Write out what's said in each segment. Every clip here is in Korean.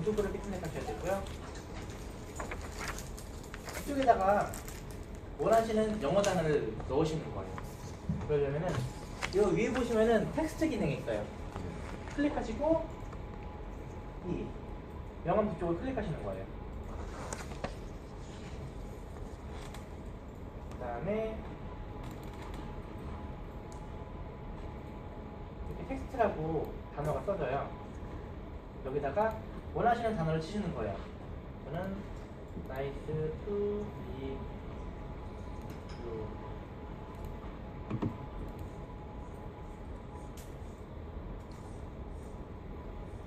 고속도로 이렇게 클릭하셔야 되고요. 이쪽에다가 원하시는 영어 단어를 넣으시는 거예요. 그러려면은 이 위에 보시면은 텍스트 기능이 있어요. 클릭하시고 이 명암 쪽을 클릭하시는 거예요. 그 다음에 이렇게 텍스트라고 단어가 써져요. 여기다가 원하시는 단어를 치시는 거예요. 저는 nice to meet you.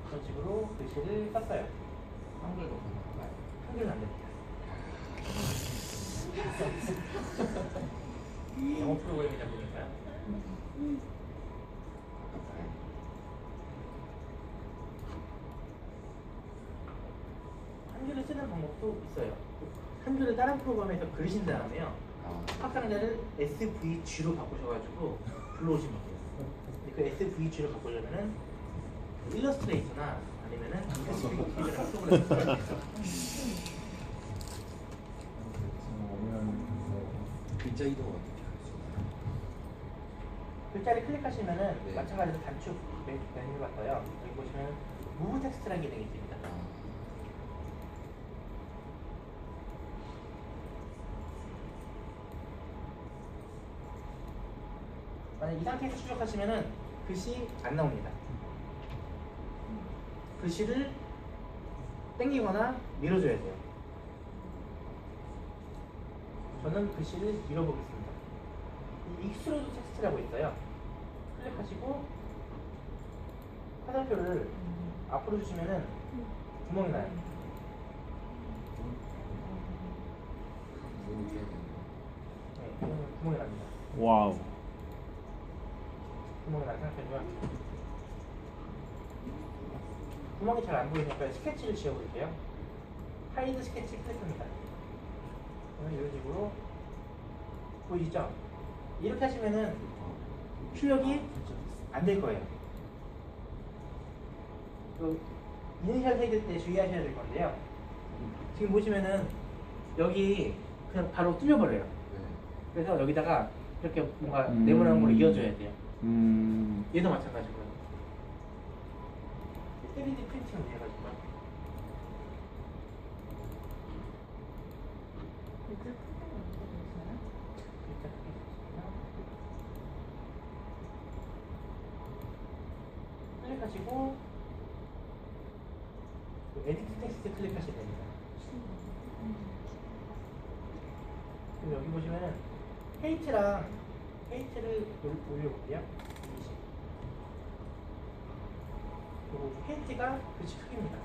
이런 식으로 글씨를 썼어요. 한글로 가능한가요? 한글은 안 됩니다. 영어 프로그램이다 보니까. 한글을 쓰는 방법도 있어요. 한글을 다른 프로그램에서 그리신 다음에요. 확장자를 SVG로 바꾸셔가지고 불러오시면 돼요. 근데 그 SVG로 바꾸려면은 일러스트레이터나 아니면은 스피드라는 프로그램을 써야 돼요. 글자 이동 어떻게 할 수 있나요? 글자를 클릭하시면은 네. 마찬가지로 단축 메뉴가 떠요. 여기 보시면 무브 텍스트라는 기능이 있습니다. 만약 이 상태에서 추적하시면은 글씨 안 나옵니다. 글씨를 당기거나 밀어줘야 돼요. 저는 글씨를 밀어보겠습니다. 이 익스트루드 텍스트라고 있어요. 클릭하시고 화살표를 앞으로 주시면은 구멍이 나요. 네, 구멍이 납니다. 와우. 구멍이 난 상태고요. 구멍이 잘 안 보이니까 스케치를 지워볼게요. 하이드 스케치 클릭합니다. 그러면 이런 식으로 보이시죠? 이렇게 하시면은 출력이 안 될 거예요. 또 이니셜 해야 때 주의하셔야 될 건데요. 지금 보시면은 여기 그냥 바로 뚫려버려요. 그래서 여기다가 이렇게 뭔가 네모나는 걸로 이어줘야 돼요. 얘도 마찬가지고요. 3D 프린팅을 해가지고요. 클릭하시고 에디트 텍스트 클릭하시면 됩니다. 그리고 여기 보시면은 페인트를 올려볼게요. 20. 그리고 페인트가 글씨 크기입니다.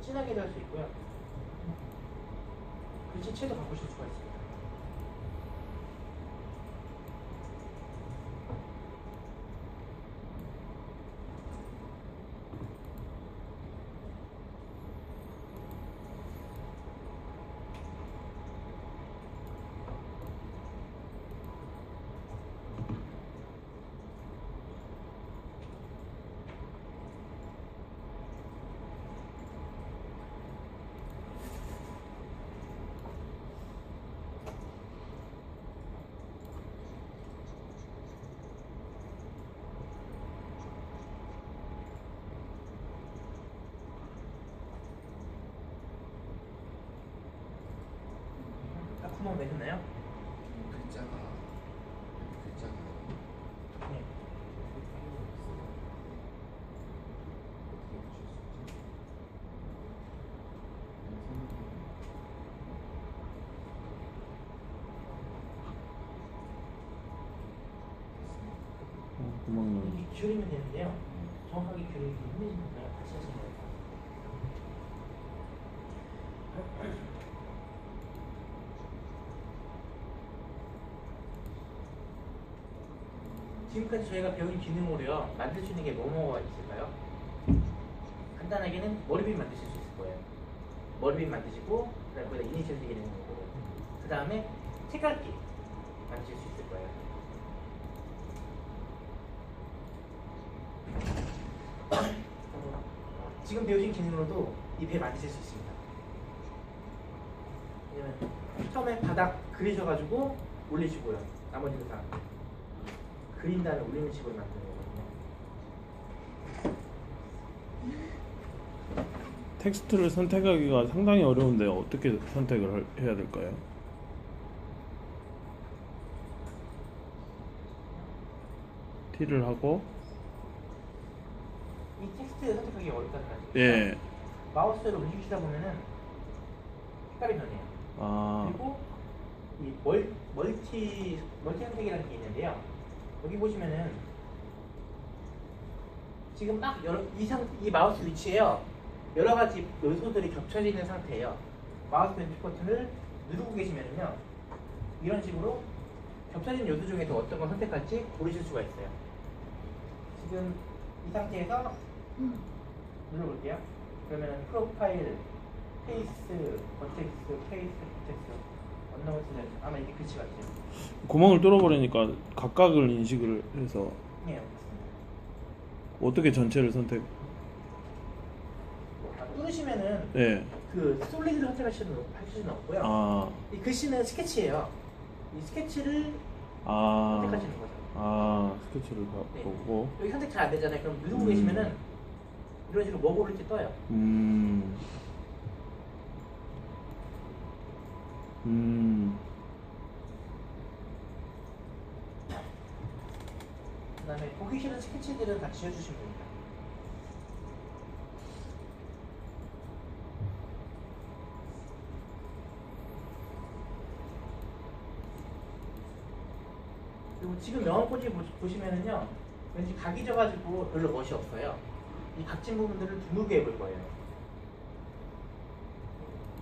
진하게도 할 수 있고요. 글씨체도 바꾸실 수가 있습니다. 구멍 내셨나요? 글자가 네. 구멍 넣어. 이렇게 기울이면 되는데요. 정확하게 기울이기 힘드시니까 다시 하시면 돼요. 지금까지 저희가 배운 기능으로요 만들 수 있는 게 뭐가 있을까요? 간단하게는 머리빗 만드실 수 있을 거예요. 머리빗 만드시고 그다음에 거기다 이니셜 새기는 거고 그 다음에 책갈피 만드실 수 있을 거예요. 지금 배우신 기능으로도 이 배 만드실 수 있습니다. 왜냐면 처음에 바닥 그리셔가지고 올리시고요. 나머지는 다 그린 다음에 올리는 식으로 만드는 거거든요. 텍스트를 선택하기가 상당히 어려운데 어떻게 선택을 해야 될까요? T를 하고 이 텍스트 선택하기 어렵다는 말이죠. 예. 마우스를 움직이시다 보면은 색깔이 변해요. 아, 그리고 이 멀티 선택이라는 게 있는데요. 여기 보시면은 지금 막 이 마우스 위치에요. 여러 가지 요소들이 겹쳐져 있는 상태예요. 마우스 왼쪽 버튼을 누르고 계시면은요, 이런 식으로 겹쳐진 요소 중에서 어떤 걸 선택할지 고르실 수가 있어요. 지금 이 상태에서 눌러볼게요. 그러면 프로파일, 페이스, 버텍스, 페이스, 버텍스, 언더버튼, 아마 이게 글씨 같아요. 구멍을 뚫어버리니까 각각을 인식을 해서 네, 맞습니다. 어떻게 전체를 선택? 뚫으시면은 예. 그 솔리드를 선택할 수는 없고요. 아, 이 글씨는 스케치예요. 이 스케치를 선택하시는 거죠. 스케치를 네. 보고. 여기 선택 잘 안 되잖아요. 그럼 누르고 계시면은 이런 식으로 뭐 고를지 떠요. 음. 그다음에 보기 싫은 스케치들은 다 지워주시면 됩니다. 그리고 지금 영어 포지 보시면은요, 왠지 각이 져가지고 별로 멋이 없어요. 이 각진 부분들을 드물게 해볼 거예요.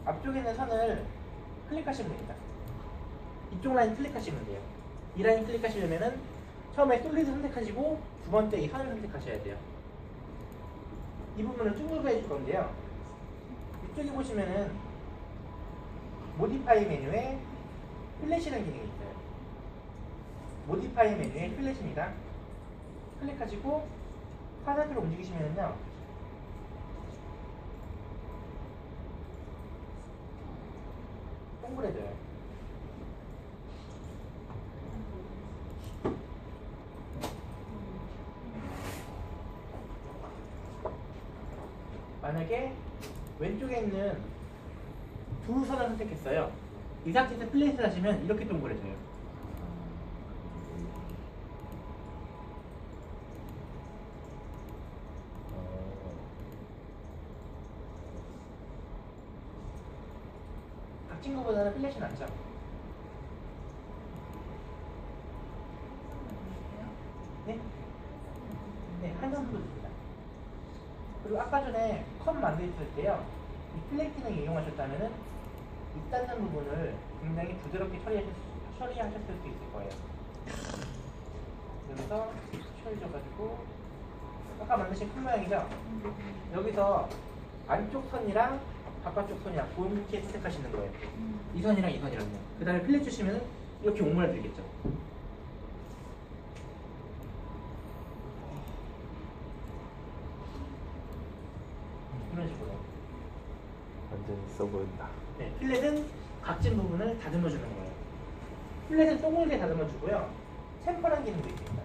앞쪽에 있는 선을 클릭하시면 됩니다. 이쪽 라인 클릭하시면 돼요. 이 라인 클릭하시려면은 처음에 솔리드 선택하시고 두 번째 이 선을 선택하셔야 돼요. 이 부분을 쭉 눌러 해줄 건데요. 이쪽에 보시면은 모디파이 메뉴에 플래시라는 기능이 있어요. 모디파이 메뉴에 플래시입니다. 클릭하시고 화살표로 움직이시면은요, 동그래져요. 만약에 왼쪽에 있는 두 선을 선택했어요. 이 상태에서 플레이스를 하시면 이렇게 동그래져요. 각진 거보다는 플래시 낫죠? 네? 네, 한 선도 줍니다. 그리고 아까 전에 컷 만드셨을 때요, 이 플랫 기능 이용하셨다면은 이 닿는 부분을 굉장히 부드럽게 처리하셨을 수 있을 거예요. 여기서 처리해가지고 아까 만드신 큰 모양이죠? 여기서 안쪽 선이랑 바깥쪽 선이랑 그렇게 선택하시는 거예요. 이 선이랑 이 선이랑요. 그 다음에 플랫 주시면 이렇게 오므라들겠죠. 이런 식으로. 완전히 있어 보인다. 네, 필렛은 각진 부분을 다듬어 주는 거예요. 필렛은 동글게 다듬어 주고요. 챔퍼라는 기능도 있습니다.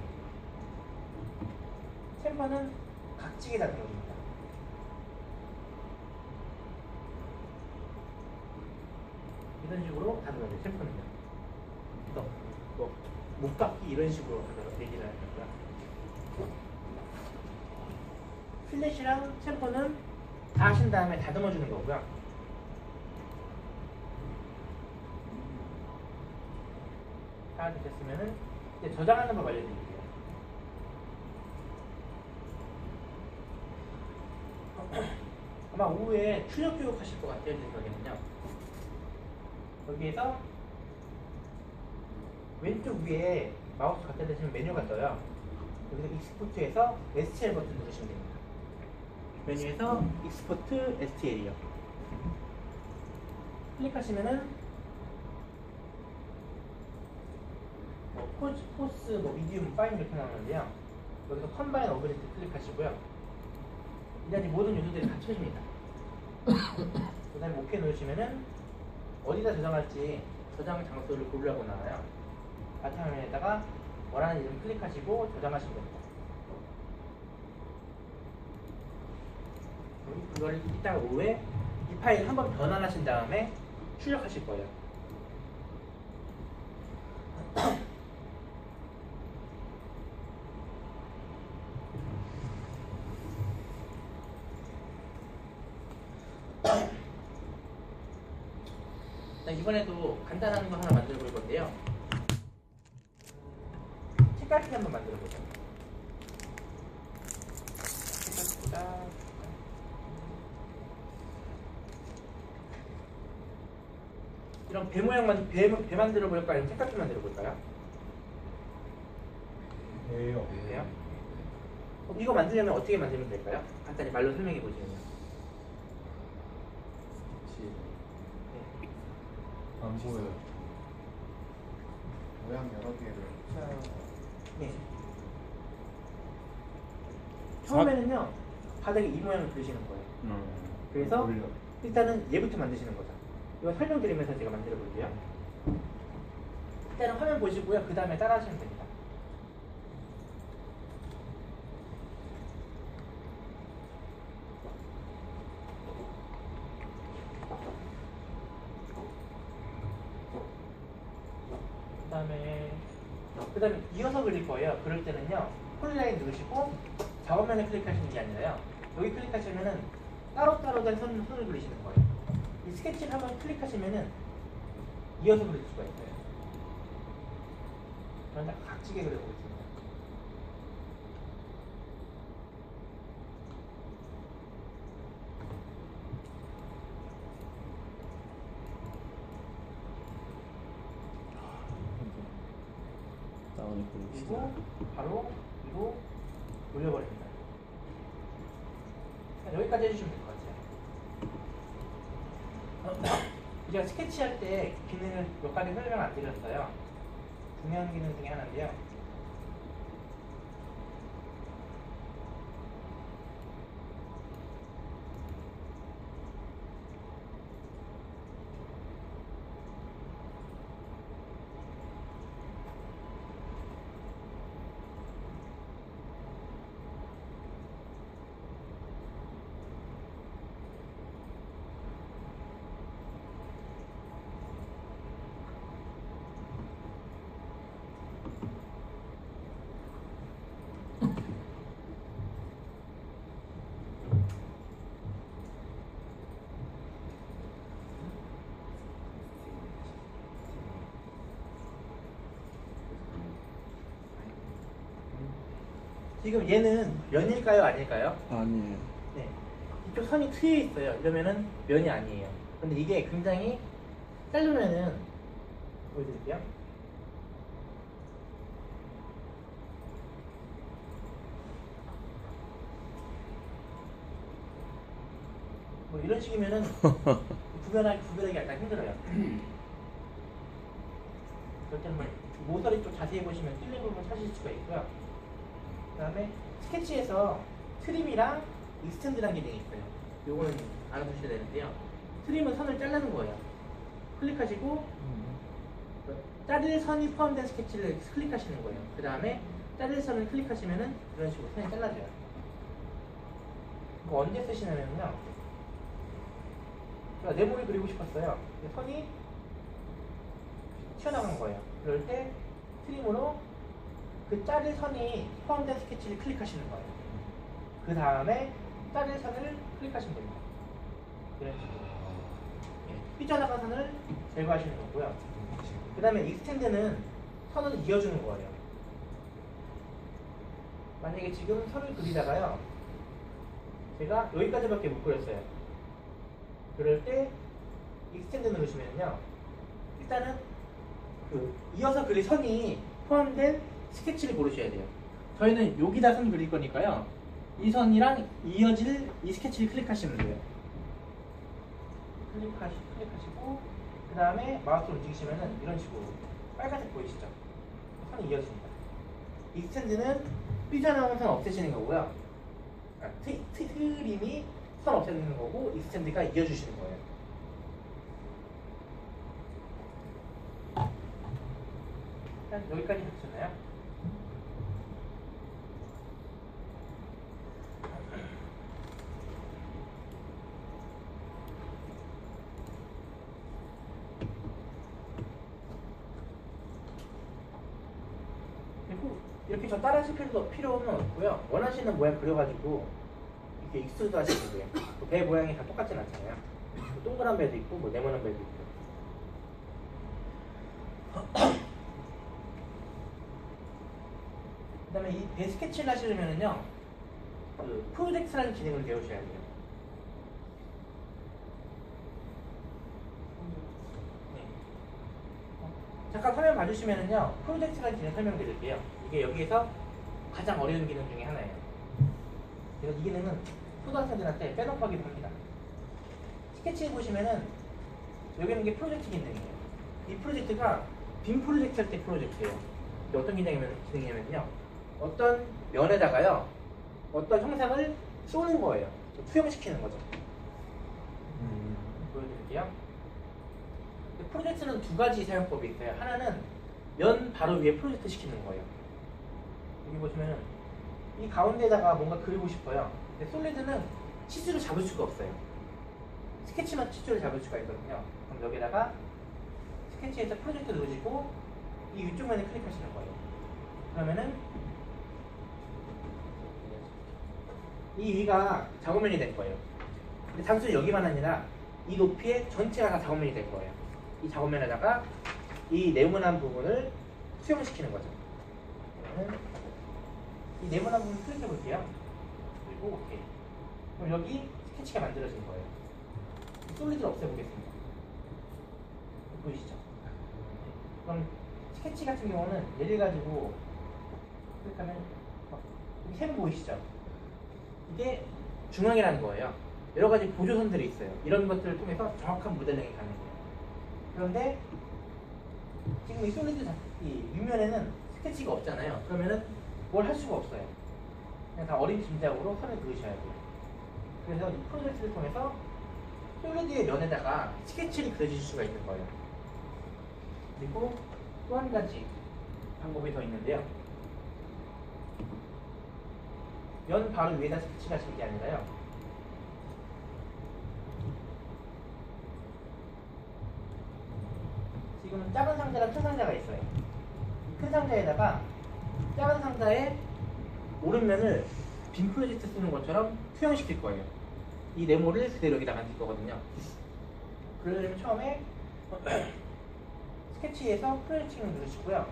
챔퍼는 각지게 다듬어 줍니다. 이런 식으로 다듬어 줘요. 챔퍼는요. 그래서 못 깎기 이런 식으로 얘기를 하는 거고요. 필렛이랑 챔퍼는 다 하신 다음에 다듬어 주는 거고요. 다 되셨으면은 이제 저장하는 법 알려드릴게요. 아마 오후에 출력 교육 하실 것 같아요. 제 생각에는요. 여기에서 왼쪽 위에 마우스 갖다 대시면 메뉴가 떠요. 여기서 익스포트에서 STL 버튼 누르시면 됩니다. 메뉴에서 익스포트 STL이요. 클릭하시면은 포스, 미디움, 파인 이렇게 나오는데요. 여기서 컴바인 오브젝트 클릭하시고요. 일단 이 모든 요소들이 갖춰집니다. 그 다음에 OK 누르시면은 어디다 저장할지 저장 장소를 고르라고 나와요. 바탕화면에다가 원하는 이름 클릭하시고 저장하시면 됩니다. 그걸 이따가 오후에 이 파일 한번 변환하신 다음에 출력하실 거예요. 이번에도 간단한 거 하나 만들어 볼 건데요. 책갈피 한번 만들어 보죠. 책갈피보다 이런 배 모양만 배 만들어 볼까요? 아니면 책갈피 만들어 볼까요? 예요. 그래요? 이거 만들려면 어떻게 만들면 될까요? 간단히 말로 설명해 보시면요. 안 보여요. 모양 여러 개를 네. 처음에는요 바닥에 이 모양을 그리시는 거예요. 그래서 올려. 일단은 얘부터 만드시는 거죠. 이거 설명드리면서 제가 만들어 볼게요. 일단은 화면 보시고요. 그 다음에 따라 하시면 됩니다. 그 다음에 이어서 그릴 거예요. 그럴 때는요 폴라인 누르시고 작업면에 클릭하시는 게 아니라요 여기 클릭하시면은 따로따로 된 선을 그리시는 거예요. 이 스케치를 한번 클릭하시면은 이어서 그릴 수가 있어요. 저는 딱 각지게 그려보겠습니다. 나오니 그립시다. 그리고 바로 위로 올려버립니다. 여기까지 해주시면 될 것 같아요. 제가 스케치할 때 기능을 몇 가지 설명 안 드렸어요. 중요한 기능 중에 하나인데요. 지금 얘는 면일까요? 아닐까요? 아니에요. 네. 이쪽 선이 트여 있어요. 이러면은 면이 아니에요. 근데 이게 굉장히 자르면은 보여드릴게요. 뭐 이런 식이면은 구별하기 약간 힘들어요. 그럴 때는 뭐 모서리 쪽 자세히 보시면 틀린 부분 찾으실 수가 있고요. 그 다음에 스케치에서 트림이랑 익스텐드라는 기능이 있어요. 요거는 알아두셔야 되는데요. 트림은 선을 자르는 거예요. 클릭하시고 자를 선이 포함된 스케치를 클릭하시는 거예요. 그 다음에 자를 선을 클릭하시면은 이런 식으로 선이 잘라져요. 이거 언제 쓰시냐면요. 제가 네모를 그리고 싶었어요. 선이 튀어나간 거예요. 그럴 때 트림으로 그 자를 선이 포함된 스케치를 클릭하시는 거예요. 그 다음에 자를 선을 클릭하시면 됩니다. 이런 식으로. 삐져나간 선을 제거하시는 거고요. 그 다음에 익스텐드는 선을 이어주는 거예요. 만약에 지금 선을 그리다가요. 제가 여기까지밖에 못 그렸어요. 그럴 때 익스텐드 누르시면요. 일단은 그 이어서 그릴 선이 포함된 스케치를 고르셔야 돼요. 저희는 여기다 선 그릴 거니까요. 이 선이랑 이어질 이 스케치를 클릭하시면 돼요. 클릭하시고 그 다음에 마우스로 움직이시면은 이런 식으로 빨간색 보이시죠? 선이 이어집니다. 익스텐드는 삐져나온 선 없애시는 거고요. 트림이 선 없애는 거고 이 스탠드가 이어주시는 거예요. 일단 여기까지 하셨나요? 그리고 이렇게 저 따라하실 필요는 없고요. 원하시는 모양 그려가지고 이렇게 익스트루드 하시면 돼요. 배 모양이 다 똑같진 않잖아요. 동그란 배도 있고 뭐 네모난 배도 있고. 그다음에 이 배 스케치를 하시려면은요, 그 프로젝트라는 기능을 배우셔야 돼요. 네. 잠깐 화면 봐주시면은요, 프로젝트라는 기능 설명드릴게요. 이게 여기에서 가장 어려운 기능 중에 하나예요. 그래서 이 기능은 초등학생들한테 빼놓고 하기도 합니다. 스케치 보시면은 여기는 게 프로젝트 기능이에요. 이 프로젝트가 빔 프로젝트 할 때 프로젝트예요. 이게 어떤 기능이냐면요, 어떤 면에다가요, 어떤 형상을 쏘는 거예요. 투영시키는 거죠. 보여드릴게요. 프로젝트는 두 가지 사용법이 있어요. 하나는 면 바로 위에 프로젝트 시키는 거예요. 여기 보시면은 이 가운데다가 뭔가 그리고 싶어요. 근데 솔리드는 치수를 잡을 수가 없어요. 스케치만 치수를 잡을 수가 있거든요. 그럼 여기다가 스케치에서 프로젝트 누르시고 이 위쪽 면에 클릭하시는 거예요. 그러면은 이 위가 작업면이 될 거예요. 근데 단순히 여기만 아니라 이 높이에 전체가 다 작업면이 될 거예요. 이 작업면에다가 이 네모난 부분을 수용시키는 거죠. 그러면 이 네모난 부분 클릭해 볼게요. 그리고 오케이. 그럼 여기 스케치가 만들어진 거예요. 솔리드를 없애보겠습니다. 보이시죠? 그럼 스케치 같은 경우는 예를 가지고 클릭하면 여기 셈 보이시죠? 이게 중앙이라는 거예요. 여러 가지 보조선들이 있어요. 이런 것들을 통해서 정확한 모델링이 가능해요. 그런데 지금 이 솔리드 이 윗면에는 스케치가 없잖아요. 그러면은 뭘 할 수가 없어요. 그냥 다 어림짐작으로 선을 그으셔야 돼요. 그래서 이 프로젝트를 통해서 솔리드의 면에다가 스케치를 그려주실 수가 있는 거예요. 그리고 또 한 가지 방법이 더 있는데요. 면 바로 위에다 스케치를 하시는 게 아니라요. 지금은 작은 상자랑 큰 상자가 있어요. 큰 상자에다가 작은 상자의 오른면을 빔 프로젝트 쓰는 것처럼 투영시킬 거예요. 이 네모를 그대로 여기다 만들 거거든요. 그러려면 처음에 스케치에서 프로젝팅을 누르시고요.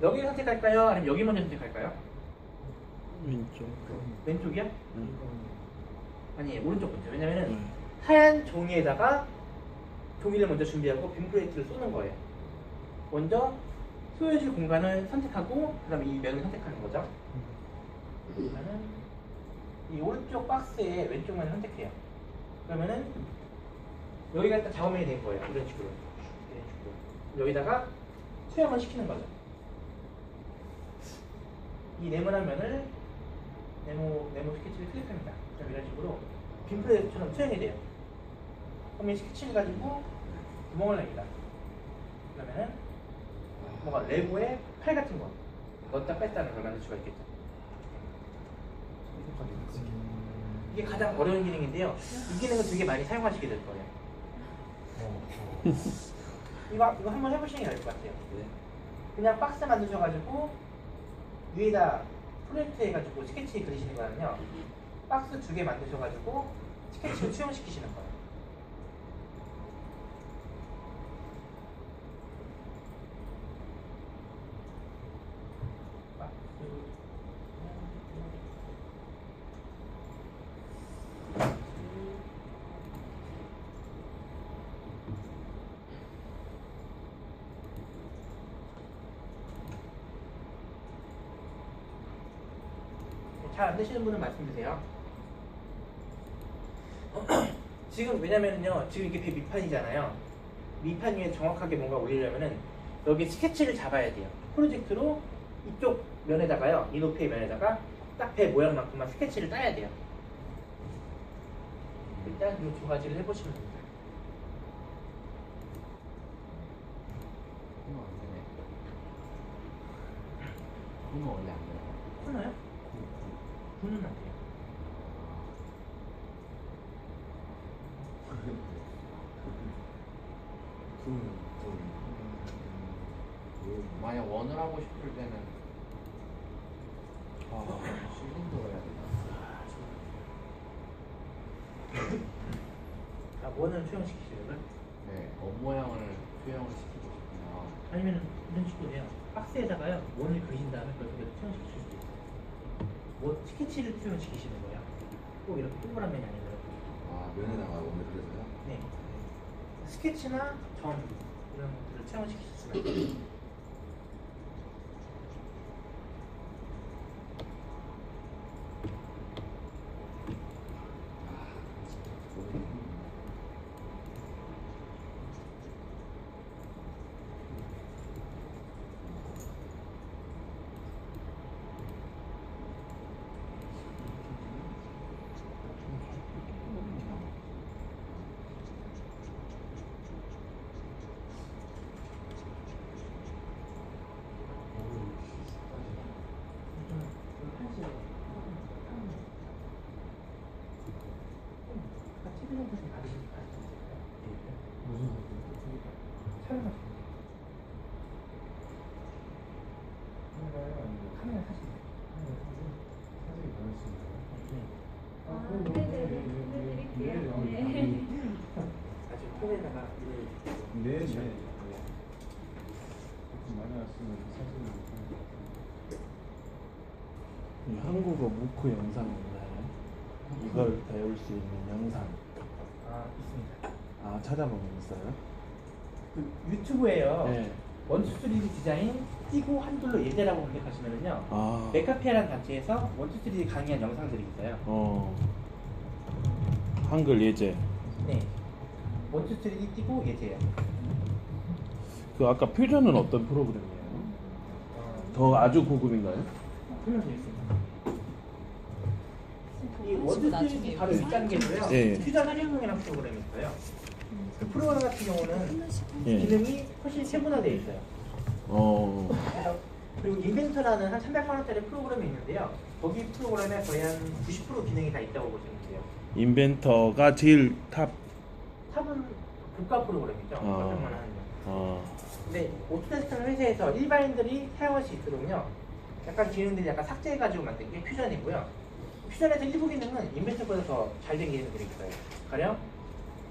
여기를 선택할까요? 아니면 여기 먼저 선택할까요? 왼쪽. 왼쪽이요? 아니, 오른쪽 먼저. 왜냐면은 네. 하얀 종이에다가 종이를 먼저 준비하고 빔 프로젝트를 쏘는 거예요. 먼저 소유줄 공간을 선택하고 그 다음에 이 면을 선택하는 거죠. 그러면은 이 오른쪽 박스의 왼쪽 면을 선택해요. 그러면은 여기가 딱 작업면이 된 거예요. 이런 식으로. 여기다가 수영을 시키는 거죠. 이 네모난 면을 네모 스케치를 클릭합니다. 그럼 이런 식으로 빔 프로젝트처럼 수영이 돼요. 그럼 이 스케치를 가지고 구멍을 냅니다. 그러면은 뭐가 레고의 팔 같은 거 넣었다 뺐다는 걸 만들 수가 있겠죠. 이게 가장 어려운 기능인데요. 이 기능은 되게 많이 사용하시게 될 거예요. 이거 한번 해보시는 게 나을 것 같아요. 그냥 박스 만드셔가지고 위에다 프로젝트 해가지고 스케치 그리시는 거는요. 박스 2개 만드셔가지고 스케치를 수용시키시는 거예요. 잘 안 되시는 분은 말씀 주세요. 지금 왜냐면요, 지금 이게 배 밑판이잖아요. 밑판 위에 정확하게 뭔가 올리려면은 여기 스케치를 잡아야 돼요. 프로젝트로 이쪽 면에다가요, 이 높이의 면에다가 딱 배 모양만큼만 스케치를 따야 돼요. 일단 이 두 가지를 해보시면 됩니다. 코너 안 되네. 코너 원래 안 돼요. 코너요? 분은 안 돼요. 만약 원을 하고 싶을 때는 실린더로 해야 되나? 아, 원을 투영시키시려고요? 네, 원 모양을 표현을 시키고 싶으면 아니면 이런 식으로 해요. 박스에다가요 원을 그리신 다음에 그걸 그대로 투영시킬 수도 있어요. 원 스케치를 투영시키시는 거예요. 꼭 이렇게 동그란 면이 아니더라도. 아, 면에다가 원을 그려서요? 네. 스케치나 점 이런 것들을 투영시킬 수 있어요. 아주 폰에다가 네, 네. 많이 왔으면 사진을 이 한국어 무크 영상 있나요? 이걸 배울 수 있는 영상. 있습니다. 아, 찾아보면 있어요? 그 유튜브에요. 네. 원투 3D 디자인 띄고 한글로 예제라고 검색하시면은요. 아, 메카페라는 단체에서 원투 3D 강의한 영상들이 있어요. 한글 예제. 네. 원투 3D 띄고 예제예요. 그 아까 퓨전은 어떤 프로그램이에요? 더 아주 고급인가요? 설명드리겠습니다 이 원투 3D 바로 윗단계로요. 예. 퓨전 활용형이라는 프로그램이 있어요. 그 프로그램 같은 경우는 예. 기능이 훨씬 세분화되어 있어요. 그래서 그리고 인벤터라는 한 300만 원짜리 프로그램이 있는데요. 거기 프로그램에 거의 한 90% 기능이 다 있다고 보시면 돼요. 인벤터가 제일 탑. 탑은 국가 프로그램이죠. 300만 원 하는 거. 근데 오토데스크는 회사에서 일반인들이 사용할 수 있도록요. 약간 기능들이 약간 삭제해가지고 만든 게 퓨전이고요. 퓨전에서 일부 기능은 인벤터보다 더 잘 된 기능들이 있어요. 가령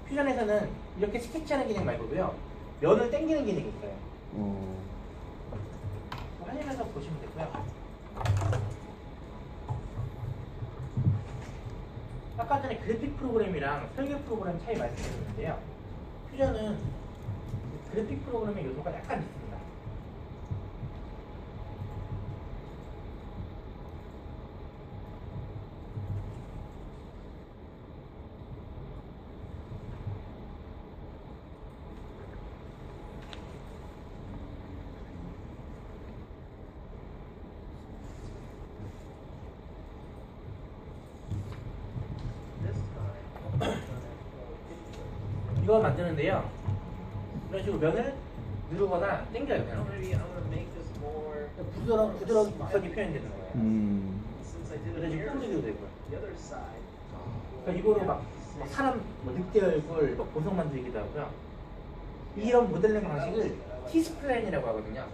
퓨전에서는 이렇게 스케치하는 기능 말고도요. 면을 당기는 기능이 있어요. 확인해서 보시면 되고요. 아까 전에 그래픽 프로그램이랑 설계 프로그램 차이 말씀드렸는데요. 퓨전은 그래픽 프로그램의 요소가 약간 있습니다. 이거 만드는데요. 이런 식으로 면을 누르거나 당겨요. 그냥. 부드러운 구석이 표현되는 거예요. 그래서 지금 꾸르기도 되고요. 그러니까 이거로 막 사람 늑대 얼굴 막 보석 만들기도 하고요. 이런 모델링 방식을 T-스플라인이라고 하거든요.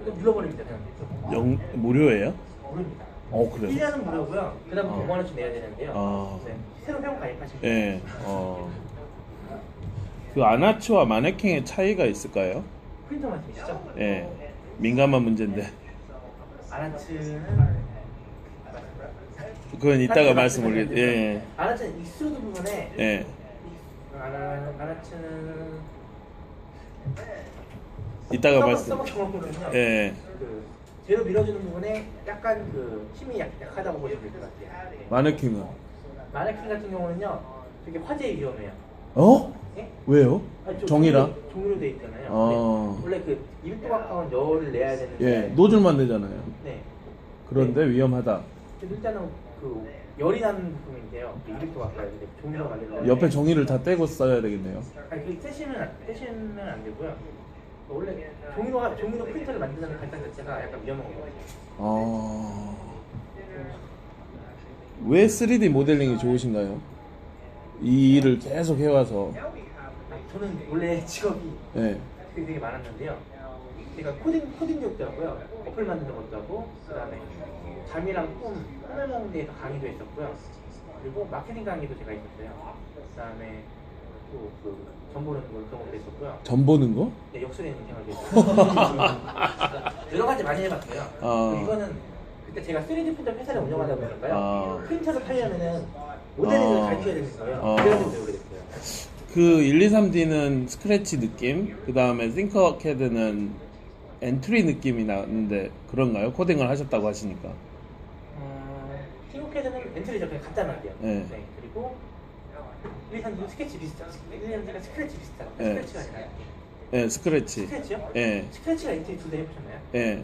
이거 눌러버립니다. 그냥. 무료예요? 모릅니다. 그래요? 1년은 무료고요. 그 다음에 5만 원씩 내야 되는데요. 네. 새로 회원 가입하시면 돼요. 예. 그 아나츠와 마네킹의 차이가 있을까요? 프린터 말씀이시죠? 예. 민감한 문제인데. 아나츠는 그건 이따가 말씀 올게. 예. 아나츠는 익스트루드 부분에 예. 아나츠는 이따가 말씀. 서버거든요. 예. 그 재료 밀어주는 부분에 약간 그 힘이 약하다고 보시면 될 것 같아요. 마네킹은? 마네킹 같은 경우는요, 되게 화재에 위험해요. 예? 왜요? 아니, 좀 정이라? 종이로 돼 있잖아요. 원래 그 1도 가까운 열을 내야 되는데 예. 노즐만 되잖아요. 그런데 위험하다. 근데 일단은 그 열이 나는 부분인데요. 이렇게 가까이 이제 종이로 만들면 옆에 종이를 다 떼고 써야 되겠네요. 아니 그 떼시면 안 되고요. 원래 종이로 프린터를 만드는 발상 자체가 약간 위험한 거 같아요. 왜 3D 모델링이 좋으신가요? 이 일을 계속 해와서. 저는 원래 직업이 네. 되게 많았는데요. 제가 코딩도 했더라고요. 어플 만드는 것도 하고, 그 다음에 잠이랑 꿈을 먹는 데에서 강의도 했었고요. 그리고 마케팅 강의도 제가 있었어요. 그 다음에 또 전 보는 걸 그런 것도 했었고요. 전 보는 거? 네, 역술의 생활도 했었고요. 여러 가지 많이 해봤어요. 그리고 이거는 그때 제가 3D 프린터 회사를 운영하다 보니까요. 프린터를 팔려면은 모델링을 가르쳐야 되는 거예요. 그래서 배우게 됐어요. 그 1, 2, 3D는 스크래치 느낌, 그 다음에 띵커캐드는 엔트리 느낌이 나는데 그런가요? 코딩을 하셨다고 하시니까. 팅커캐드는 엔트리죠. 그냥 간단하게요. 네. 그리고 1, 2, 3D는 스케치 비슷하고 1, 2, 3D가 스크래치 비슷하고 네. 스크래치가 아니라 네, 스크래치. 스크래치요? 예. 스크래치가 엔트리 둘 다 해보셨나요? 예.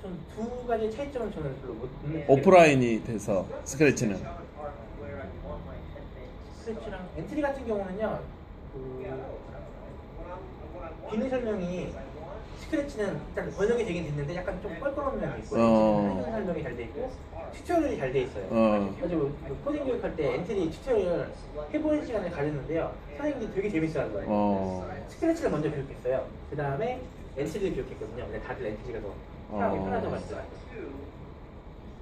전 두 가지 차이점은 저는 별로 못 느끼겠어요. 오프라인이 돼서 스크래치는. 스크래치랑 엔트리 같은 경우는요, 비밀 설명이 스크래치는 일단 번역이 되긴 됐는데 약간 좀 껄끄러운 면이 있고, 엔트리는 설명이 잘 돼 있고, 튜토리얼이 잘 돼 있어요. 그래서 코딩 교육할 때 엔트리 튜토리얼 해보는 시간을 가졌는데요, 선생님들이 되게 재밌어하는 거예요. 스크래치를 먼저 교육했어요. 그 다음에 엔트리를 교육했거든요. 근데 다들 엔트리가 더 편하다고 하시더라고요.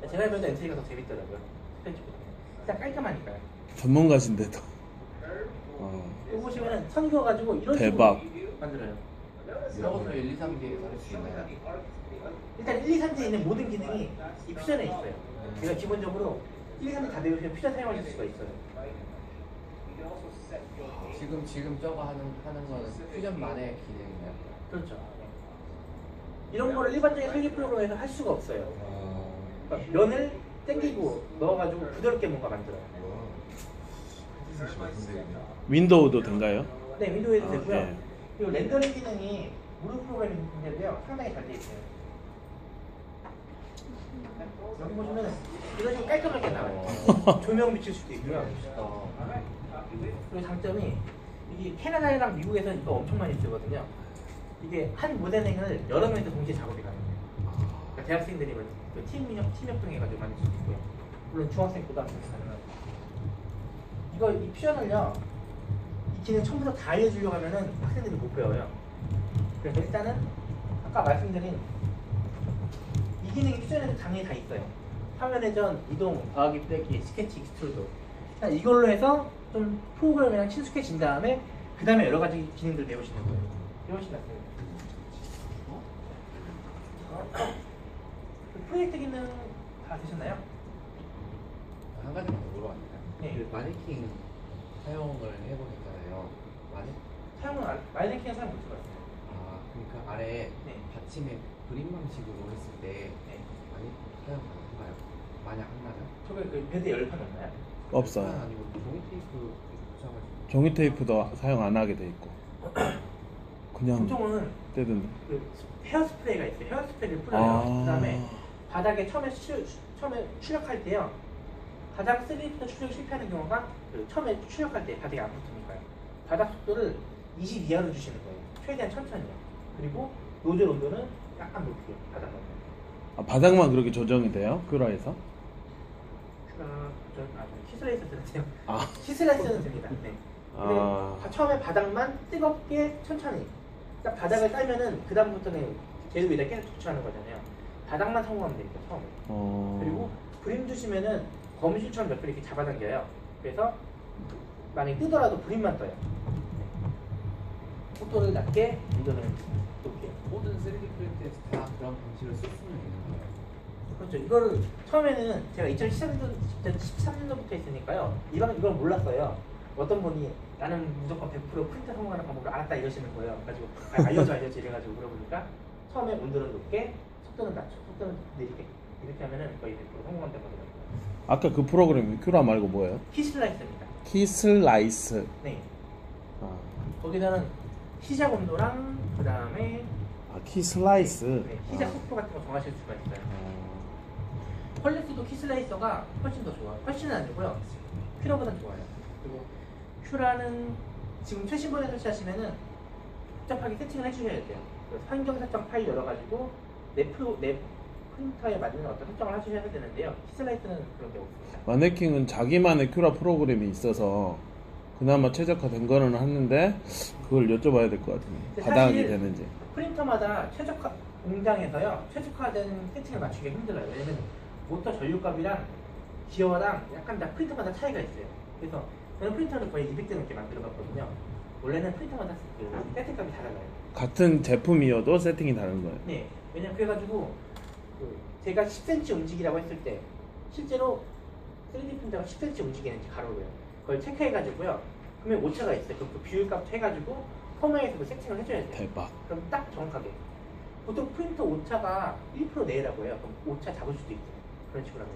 제가 해보는 엔트리가 더 재밌더라고요. 스크래치보다. 일단 깔끔하니까요. 전문가신데도. 여기 보시면은 선 그어가지고 이런 대박. 식으로 만들어요. 이것도 1, 2, 3D에서 할 수 있나요? 일단 1, 2, 3D에 있는 모든 기능이 이 퓨전에 있어요. 그래서 기본적으로 1, 2, 3D 다 배우시면 퓨전 사용하실 수가 있어요. 지금 저거 하는 거는 퓨전만의 기능인가요? 그렇죠. 이런 거를 일반적인 설계 프로그램에서 할 수가 없어요. 그러니까 면을 땡기고 넣어가지고 부드럽게 뭔가 만들어요. 윈도우도 된가요? 네, 윈도우에도 되고요. 네. 그리고 렌더링 기능이 무료 프로그램인데요, 상당히 잘 돼 있어요. 여기 보시면 이런 식으로 깔끔하게 나와요. 조명 비칠 수도 있고요. 그리고 장점이 이게 캐나다랑 미국에서는 이거 엄청 많이 쓰거든요. 이게 한 모델링을 여러 명이서 동시에 작업이 가능해요. 그러니까 대학생들이 팀 협동해가지고 만들 수 있고요. 물론 중학생, 고등학생도 가능하고. 이 퓨전을요, 이 기능 처음부터 다 알려주려고 하면은 학생들이 못 배워요. 그래서 일단은 아까 말씀드린 이 기능이 퓨전에도 당연히 다 있어요. 화면 회전, 이동, 더하기, 빼기, 스케치, 익스트루드. 이걸로 해서 좀 프로그램이랑 친숙해진 다음에 그 다음에 여러 가지 기능들 배우시는 거예요. 훨씬 낫습니다. 프로젝트 기능 다 되셨나요? 한 가지만 더 물어봤는데 네. 그 마네킹 사용을 해보셨잖아요. 사용은 마이네킹 사용 못할 것 같아요. 그러니까 아래 네. 받침에 그림 방식으로 했을 때 네. 마네킹 사용 가능한가요? 만약 한다면? 저게 그 베드 열판 없나요? 없어요. 아니고 종이 테이프 붙여가지고 종이 테이프도 사용 안 하게 돼 있고. 그냥 보통은 떼던데. 그 헤어스프레이가 있어요. 헤어스프레이를 뿌려요. 그다음에 바닥에 처음에 출력할 때요. 가장 3D부터 출력이 실패하는 경우가 처음에 출력할 때 바닥에 안 붙으니까요. 바닥 속도를 20 이하로 주시는 거예요. 최대한 천천히요. 그리고 노즐 온도는 약간 높게요. 바닥 온도. 바닥만 그렇게 조정이 돼요? 큐라에서? 키슬라이서 들으세요. 아. 키슬라이서는 됩니다. 네. 근데 처음에 바닥만 뜨겁게 천천히. 딱 바닥을 깔면은 그 다음부터는 계속 위에다 계속 도출하는 거잖아요. 바닥만 성공하면 됩니다. 처음에. 그리고 그림 주시면은 거미줄처럼 옆에 이렇게 잡아당겨요. 그래서 만약에 뜨더라도 그림만 떠요. 속도를 낮게, 이거는 높게. 모든 3D 프린트에서 다 그런 방식을 쓸 수는 있는 거예요. 그렇죠. 이거를 처음에는 제가 2013년도부터 했으니까요. 이걸 몰랐어요. 어떤 분이 나는 무조건 100% 프린터 성공하는 방법을 알았다 이러시는 거예요. 그래가지고 알려줘 이래가지고 물어보니까 처음에 온도는 높게, 속도는 낮춰, 속도는 느리게 이렇게 하면은 거의 100% 성공한다고 하더라고요. 아까 그 프로그램이 큐라 말고 뭐예요? 키슬라이스입니다. 키슬라이스. 네. 거기서는 시작 온도랑 그 다음에 키슬라이스. 시작 속도 같은 거 정하실 수가 있어요. 퀄리티도 키슬레이서가 훨씬 더 좋아요. 훨씬은 아니고요. 큐라보다 좋아요. 그리고 큐라는 지금 최신 버전 설치하시면은 복잡하게 세팅을 해주셔야 돼요. 그래서 환경 설정 파일 열어가지고 내 프린터에 맞는 어떤 설정을 하셔야 되는데요. 키슬레이서는 그런 게 없습니다. 마네킹은 자기만의 큐라 프로그램이 있어서 그나마 최적화된 거는 하는데 그걸 여쭤봐야 될 것 같은데 근데 바닥이 사실 되는지. 프린터마다 공장에서요 최적화된 세팅을 맞추기가 힘들어요. 왜냐면 모터 전류값이랑 기어랑 약간 다 프린터마다 차이가 있어요. 그래서 저는 프린터를 거의 200대 넘게 만들어봤거든요. 원래는 프린터마다 그 세팅값이 다 달라요. 같은 제품이어도 세팅이 다른 거예요. 네, 왜냐면 그래가지고 제가 10cm 움직이라고 했을 때 실제로 3D 프린터가 10cm 움직이는지 가로로요. 그걸 체크해가지고요. 그러면 오차가 있어요. 그 비율값 해가지고 펌웨이에서 그 세팅을 해줘야 돼요. 대박. 그럼 딱 정확하게. 보통 프린터 오차가 1% 내라고 해요. 그럼 오차 잡을 수도 있어요. 그런 식으로 하면.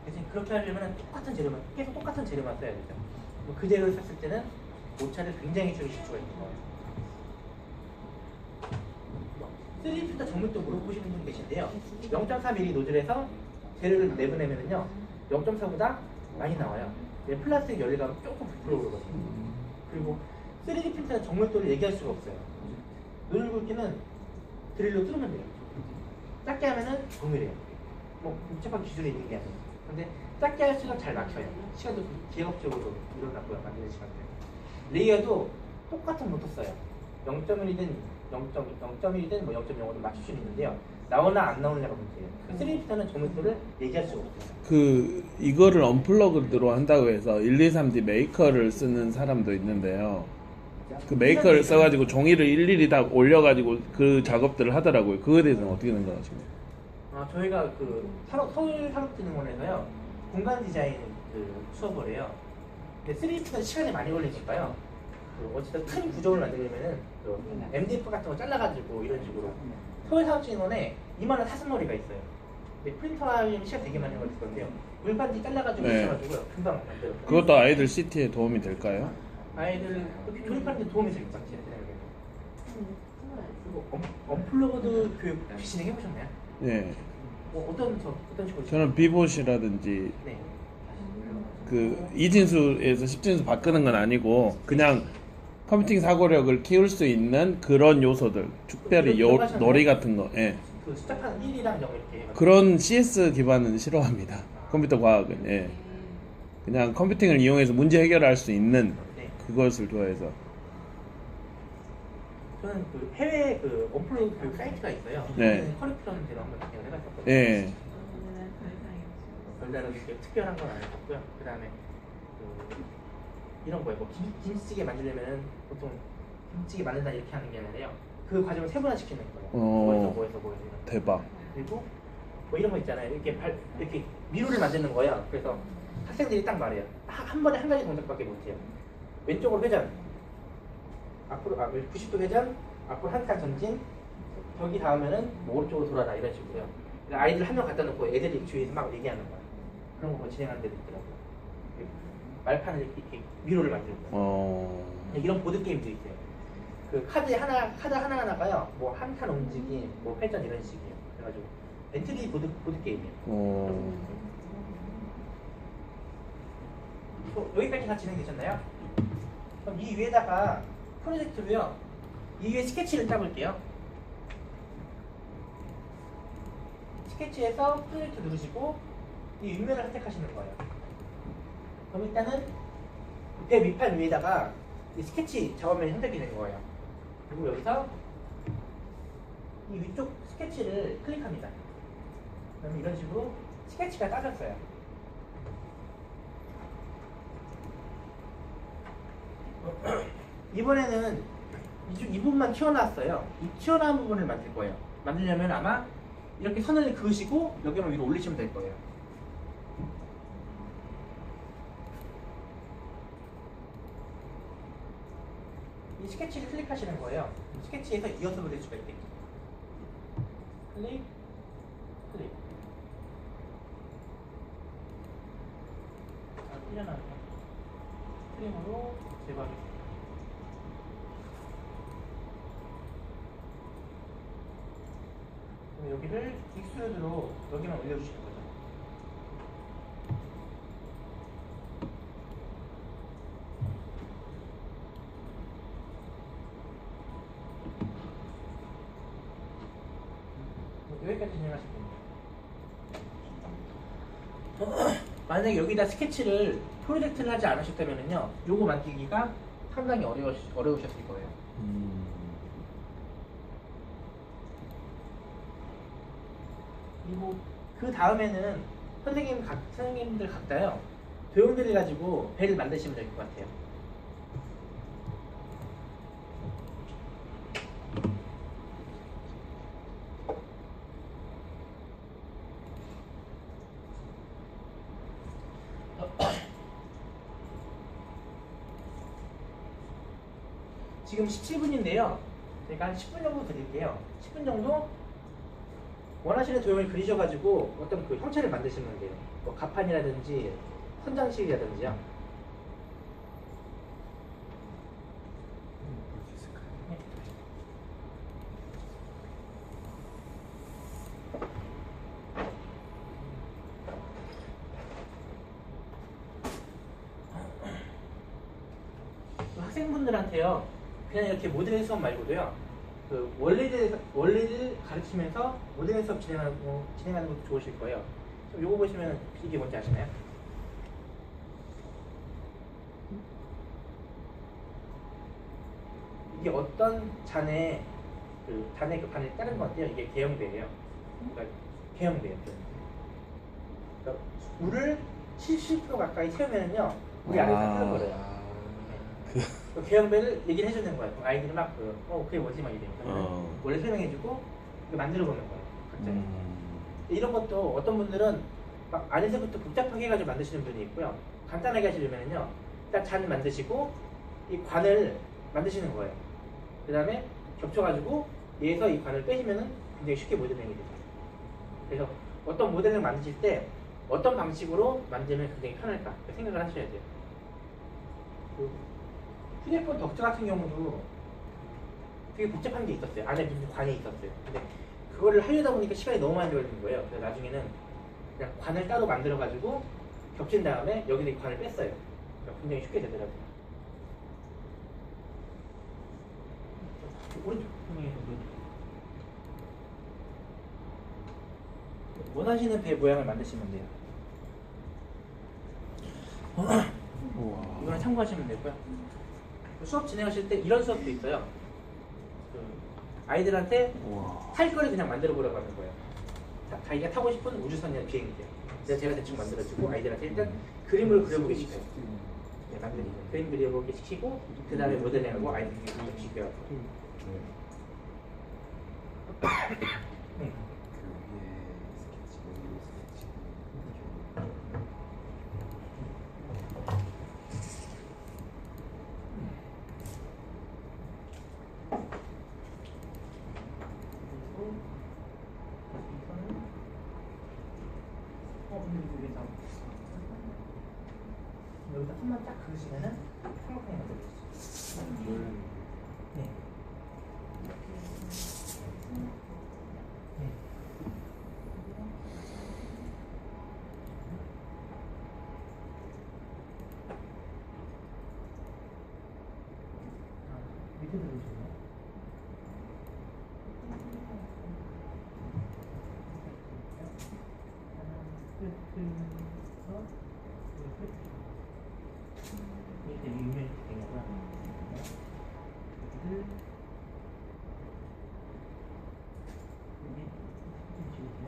대신 그렇게 하려면 똑같은 재료만, 계속 똑같은 재료만 써야 되죠. 그 재료를 썼을 때는 오차를 굉장히 줄이실 수가 있는 거예요. 3D 프린터 정밀도 물어보시는 분 계신데요. 0.4mm 노즐에서 재료를 내보내면은요, 0.4보다 많이 나와요. 왜 플라스틱 열리감은 조금 부풀어 오르거든요. 그리고 3D 프린터는 정밀도를 얘기할 수가 없어요. 노즐 굵기는 드릴로 뚫으면 돼요. 작게 하면은 정밀해요. 뭐 복잡한 기준이 있는 게 아니에요. 근데 작게 할수록 잘 막혀요. 시간도 기하급적으로 일어나고요. 만드는 시간들. 레이어도 똑같은 모터 써요. 0.1이든 0.1이든 뭐 0.05든 맞출 수 있는데요. 나오나 안 나오느냐가 문제예요. 3D 프린터는 정밀도를 얘기할 수가 없어요. 그 이거를 언플러그드로 한다고 해서 123D 메이커를 쓰는 사람도 있는데요. 그 메이커를 써가지고 종이를 일일이 다 올려가지고 그 작업들을 하더라고요. 그거에 대해서는 어떻게 생각하십니까? 저희가 그 서울 산업진흥원에서요 공간 디자인 그 수업을 해요. 근데 3D 프린터 시간이 많이 걸리니까요. 그 어쨌든 큰 구조를 만들려면은 그 MDF 같은 거 잘라가지고 이런 식으로 서울 산업진흥원에 이만한 사슴머리가 있어요. 근데 프린터 하려면 시간 되게 많이 걸릴 건데요. 물반지 잘라가지고 네. 있어가지고요 금방 만들어요. 그것도 아이들 CT에 도움이 될까요? 아이들 조립하는 데 도움이 될 것 같아요. 그리고 언플러그드 교육 혹시 진행해 보셨나요? 네. 어떤 식으로? 저는 비봇이라든지 네. 그 이진수에서 10진수 바꾸는 건 아니고 그냥 컴퓨팅 사고력을 키울 수 있는 그런 요소들, 특별히 놀이 같은 거. 예. 그 숫자판 1이랑 0 이렇게 해가지고. 그런 CS 기반은 싫어합니다. 컴퓨터 과학은. 예. 그냥 컴퓨팅을 이용해서 문제 해결할 수 있는 네. 그것을 좋아해서. 저는 그 해외 그 언플러그 교육 사이트가 있어요. 네. 커리큘럼대로 한번 진행을 해봤었거든요. 예. 별다른 이렇게 특별한 건 아니었고요. 그 다음에 그 이런 거예요. 뭐 김치찌개 만들려면은 보통 김치찌개 만든다 이렇게 하는 게 아니라요. 그 과정을 세분화시키는 거예요. 뭐에서 이런. 대박. 그리고 뭐 이런 거 있잖아요. 이렇게 미루를 만드는 거예요. 그래서 학생들이 딱 말해요. 한 번에 한 가지 동작밖에 못해요. 왼쪽으로 회전, 앞으로 90도 회전, 앞으로 한 칸 전진, 저기 닿으면은 뭐 오른쪽으로 돌아라 이런 식으로요. 그러니까 아이들 한 명 갖다 놓고 애들이 주위에서 막 얘기하는 거예요. 그런 거 진행하는 데도 있더라고요. 말판을 이렇게 미로를 만드는 거예요. 이런 보드 게임도 있어요. 그 카드 하나하나가요. 뭐 한 칸 움직임, 뭐 회전 이런 식이에요. 그래가지고 엔트리 보드 게임이에요. 여기까지 다 진행되셨나요? 그럼 이 위에다가 프로젝트로요. 이 위에 스케치를 짜볼게요. 스케치에서 프로젝트 누르시고 이 윗면을 선택하시는 거예요. 그럼 일단은 배 밑판 위에다가 이 스케치 작업면이 선택이 된 거예요. 그리고 여기서 이 위쪽 스케치를 클릭합니다. 그러면 이런 식으로 스케치가 짜졌어요. 이번에는 이 부분만 튀어나왔어요. 이 튀어나온 부분을 만들 거예요. 만들려면 아마 이렇게 선을 그으시고 여기만 위로 올리시면 될 거예요. 이 스케치를 클릭하시는 거예요. 스케치에서 이어서 그릴 수가 있게. 클릭, 클릭. 튀어나와요. 스트림으로 제거하겠습니다. 여기를 익스트루드로 여기만 올려주시는 거죠. 여기까지 진행하시면 됩니다. 만약에 여기다 스케치를 프로젝트를 하지 않으셨다면요, 요거 만들기가 상당히 어려우셨을 거예요. 그리고 그 다음에는 선생님들 각자요, 도형들을 가지고 배를 만드시면 될 것 같아요. 지금 17분인데요. 제가 한 10분 정도 드릴게요. 10분 정도 원하시는 도형을 그리셔가지고 어떤 그 형체를 만드시면 돼요. 뭐 가판이라든지 선장식이라든지요. 네. 학생분들한테요, 그냥 이렇게 모델 수업 말고도요, 그 원리를 가르치면서 모델 수업 진행하는 것도 좋으실 거예요. 요거 보시면 이게 뭔지 아시나요? 이게 어떤 잔의 그 반을 따른 건데요. 이게 개형배예요. 그러니까 개형배예요. 그러니까 물을 70% 가까이 채우면은요, 물이 안에서 흘러버려요. 그 개형배를 얘기를 해주는 거예요. 아이들이 막 그게 뭐지? 막 이러니까 원래 설명해주고 만들어 보는 거예요. 각자. 이런 것도 어떤 분들은 막 안에서부터 복잡하게 해가지고 만드시는 분이 있고요. 간단하게 하시려면요, 일단 잔을 만드시고 이 관을 만드시는 거예요. 그 다음에 겹쳐가지고 얘에서 이 관을 빼시면은 굉장히 쉽게 모델링이 되죠. 그래서 어떤 모델을 만드실 때 어떤 방식으로 만들면 굉장히 편할까 생각을 하셔야 돼요. 휴대폰 덕트 같은 경우도 되게 복잡한 게 있었어요. 안에 무슨 관이 있었어요. 근데 그거를 하려다 보니까 시간이 너무 많이 걸리는 거예요. 그래서 나중에는 그냥 관을 따로 만들어가지고 겹친 다음에 여기서 이 관을 뺐어요. 그러니까 굉장히 쉽게 되더라고요. 오른쪽 원하시는 배 모양을 만드시면 돼요. 이거는 참고하시면 되고요. 수업 진행하실 때 이런 수업도 있어요. 아이들한테 탈 거를 그냥 만들어 보라고 하는 거예요. 자기가 타고 싶은 우주선이나 비행기요. 그래서 제가 대충 만들어주고 아이들한테 일단 그림을 그려보게 시켜요. 네, 그림 그려보게 시키고 그 다음에 모델링하고 아이들에게 좀 시켜요. 네. 여기다 손만 딱 그으시면은 삼각형이 만들어지죠. 네. 네. 밑에 들어오시나요? 이렇게 유명히 되냐고요? 여기를 여기 좀 지우세요.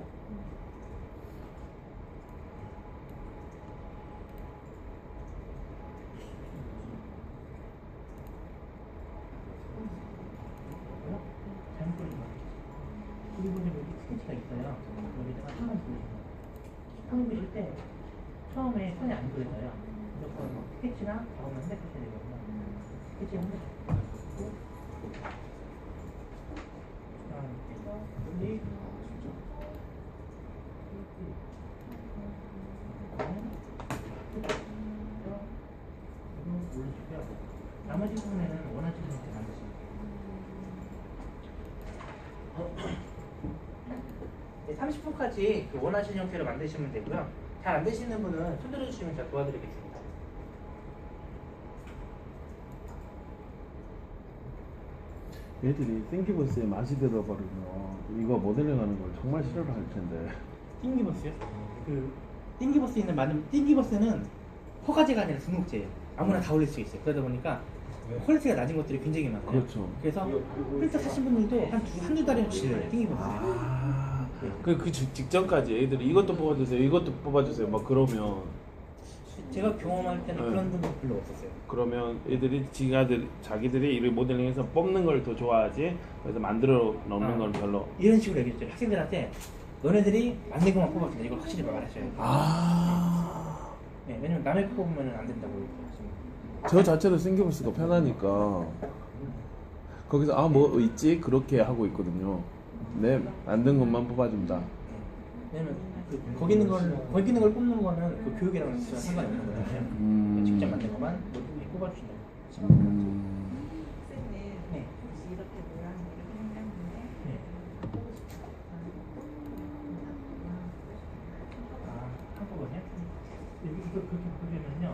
잘못 그리지 마세요. 여기 보시면 여기 스케치가 있어요. 여기다가 선만 그리시면 돼요. 선 그릴 때 처음에 선이 안 그려져요. 무조건 스케치나 작업만 생각하셔야 되거든요. 스케치 한번 해서 여기 올려주고요. 나머지 부분에는 원하시는 형태 만드시면 돼요. 30분까지 원하시는 형태로 만드시면 되고요. 잘 안 되시는 분은 손 들어주시면 제가 도와드리겠습니다. 얘들이 땡기버스에 맛이 들어버리면 이거 모델링하는 걸 정말 싫어할 텐데. 띵기버스요? 그 띵기버스 있는 많은 띵기버스는 허가제가 아니라 등록제예요. 아무나 다 올릴 수 있어요. 그러다 보니까 퀄리티가 낮은 것들이 굉장히 많아요. 그렇죠. 그래서 프린터 사신 분들도 한두 달이면 질려요. 띵기버스. 그 직전까지 애들이 이것도 뽑아주세요, 이것도 뽑아주세요, 막 그러면 제가 경험할 때는 네. 그런 분들 별로 없었어요. 그러면 애들이 자기들이 이를 모델링해서 뽑는 걸 더 좋아하지. 그래서 만들어 놓는 건 별로. 이런 식으로 얘기했죠. 학생들한테 너네들이 만든 것만 뽑아준다. 이걸 확실히 말하셔야 돼요. 네, 왜냐면 남의 거 뽑으면 안 된다고 얘기했어요. 저 자체로 싱기버스가 편하니까 거기서 뭐 있지 그렇게 하고 있거든요. 네, 만든 것만 뽑아준다. 왜냐면 거기 있는 걸 뽑는 거는 그 교육이랑 전혀 상관이 없는 거잖아요. 직접 만든 것만 뽑아주신다고. 네. 이렇게 모양이 이렇게 생겼는데 네. 한꺼번요? 이거 그렇게 보시면요.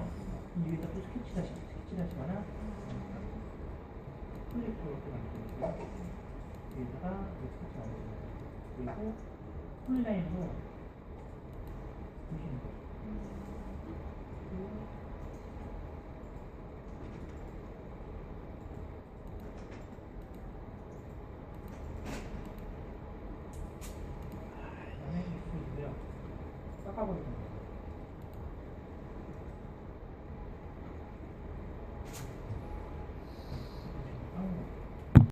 여기다 또 스케치하시거나 프로젝터 이렇게 만들고 여기다가 스케치 만들고 그리고 폴라인으로 보시는 거예요.